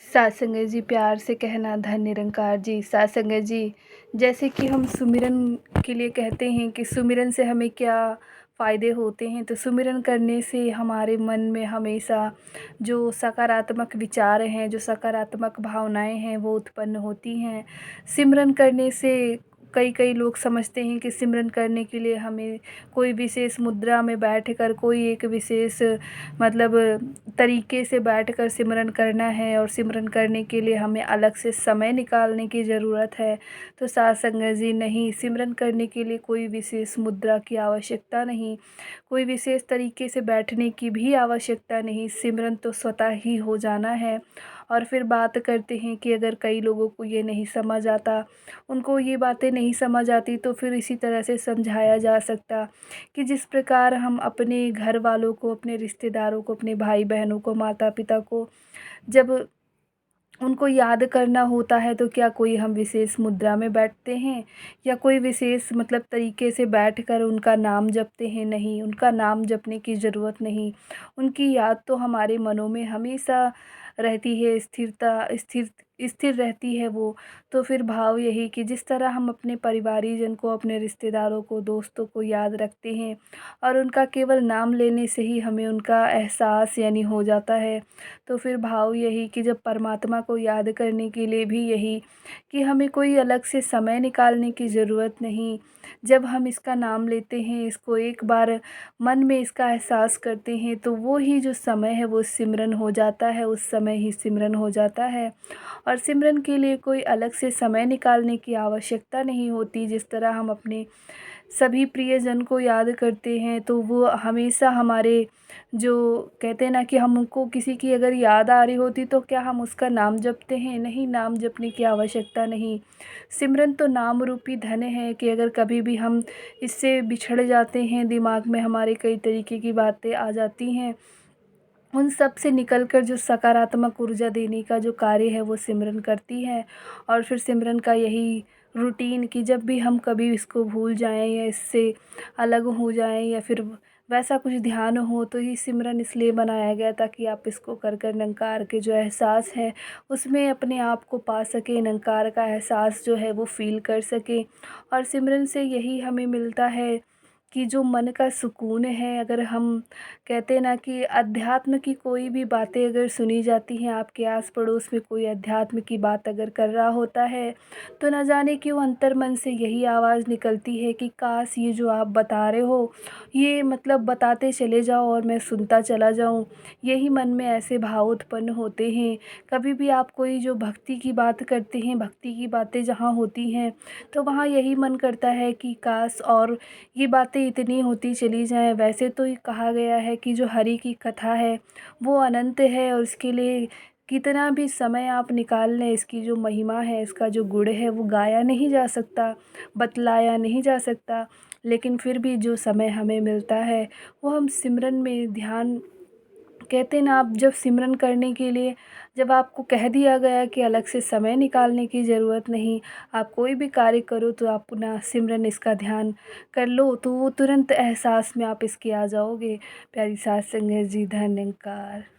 सात संगत जी प्यार से कहना धन निरंकार जी। सात संगत जी, जैसे कि हम सुमिरन के लिए कहते हैं कि सुमिरन से हमें क्या फ़ायदे होते हैं, तो सुमिरन करने से हमारे मन में हमेशा जो सकारात्मक विचार हैं, जो सकारात्मक भावनाएं हैं, वो उत्पन्न होती हैं। सिमरन करने से कई कई लोग समझते हैं कि सिमरन करने के लिए हमें कोई विशेष मुद्रा में बैठकर कोई एक विशेष मतलब तरीके से बैठकर सिमरन करना है और सिमरन करने के लिए हमें अलग से समय निकालने की ज़रूरत है। तो सात संगत जी, नहीं, सिमरन करने के लिए कोई विशेष मुद्रा की आवश्यकता नहीं, कोई विशेष तरीके से बैठने की भी आवश्यकता नहीं। सिमरन तो स्वतः ही हो जाना है। और फिर बात करते हैं कि अगर कई लोगों को ये नहीं समझ आता, उनको ये बातें नहीं समझ आती, तो फिर इसी तरह से समझाया जा सकता कि जिस प्रकार हम अपने घर वालों को, अपने रिश्तेदारों को, अपने भाई बहनों को, माता पिता को जब उनको याद करना होता है, तो क्या कोई हम विशेष मुद्रा में बैठते हैं या कोई विशेष मतलब तरीके से बैठकर उनका नाम जपते हैं? नहीं, उनका नाम जपने की ज़रूरत नहीं। उनकी याद तो हमारे मनों में हमेशा रहती है, स्थिर रहती है वो। तो फिर भाव यही कि जिस तरह हम अपने परिवारीजन को, अपने रिश्तेदारों को, दोस्तों को याद रखते हैं और उनका केवल नाम लेने से ही हमें उनका एहसास यानी हो जाता है, तो फिर भाव यही कि जब परमात्मा को याद करने के लिए भी यही कि हमें कोई अलग से समय निकालने की ज़रूरत नहीं। जब हम इसका नाम लेते हैं, इसको एक बार मन में इसका एहसास करते हैं, तो वो ही जो समय है वो सिमरन हो जाता है, उस समय ही सिमरन हो जाता है। और सिमरन के लिए कोई अलग से समय निकालने की आवश्यकता नहीं होती। जिस तरह हम अपने सभी प्रियजन को याद करते हैं, तो वो हमेशा हमारे जो कहते हैं ना कि हम उनको किसी की अगर याद आ रही होती, तो क्या हम उसका नाम जपते हैं? नहीं, नाम जपने की आवश्यकता नहीं। सिमरन तो नाम रूपी धन है कि अगर कभी भी हम इससे बिछड़ जाते हैं, दिमाग में हमारे कई तरीके की बातें आ जाती हैं, उन सब से निकल कर जो सकारात्मक ऊर्जा देने का जो कार्य है वो सिमरन करती है। और फिर सिमरन का यही रूटीन कि जब भी हम कभी इसको भूल जाएं या इससे अलग हो जाएं या फिर वैसा कुछ ध्यान हो, तो ये सिमरन इसलिए बनाया गया ताकि आप इसको कर कर निरंकार के जो एहसास है उसमें अपने आप को पा सकें, निरंकार का एहसास जो है वो फ़ील कर सकें। और सिमरन से यही हमें मिलता है कि जो मन का सुकून है, अगर हम कहते हैं ना कि अध्यात्म की कोई भी बातें अगर सुनी जाती हैं, आपके आस पड़ोस में कोई अध्यात्म की बात अगर कर रहा होता है, तो ना जाने क्यों अंतर मन से यही आवाज़ निकलती है कि काश ये जो आप बता रहे हो, ये मतलब बताते चले जाओ और मैं सुनता चला जाऊं। यही मन में ऐसे भाव उत्पन्न होते हैं। कभी भी आप कोई जो भक्ति की बात करते हैं, भक्ति की बातें जहाँ होती हैं, तो वहाँ यही मन करता है कि काश और ये बातें इतनी होती चली जाएं। वैसे तो ये कहा गया है कि जो हरि की कथा है वो अनंत है और इसके लिए कितना भी समय आप निकाल लें, इसकी जो महिमा है, इसका जो गुण है, वो गाया नहीं जा सकता, बतलाया नहीं जा सकता। लेकिन फिर भी जो समय हमें मिलता है वो हम सिमरन में ध्यान, कहते हैं ना, आप जब सिमरन करने के लिए जब आपको कह दिया गया कि अलग से समय निकालने की ज़रूरत नहीं, आप कोई भी कार्य करो तो आप अपना सिमरन इसका ध्यान कर लो, तो वो तुरंत एहसास में आप इसके आ जाओगे। प्यारी सात संगत जी, धन्यकार।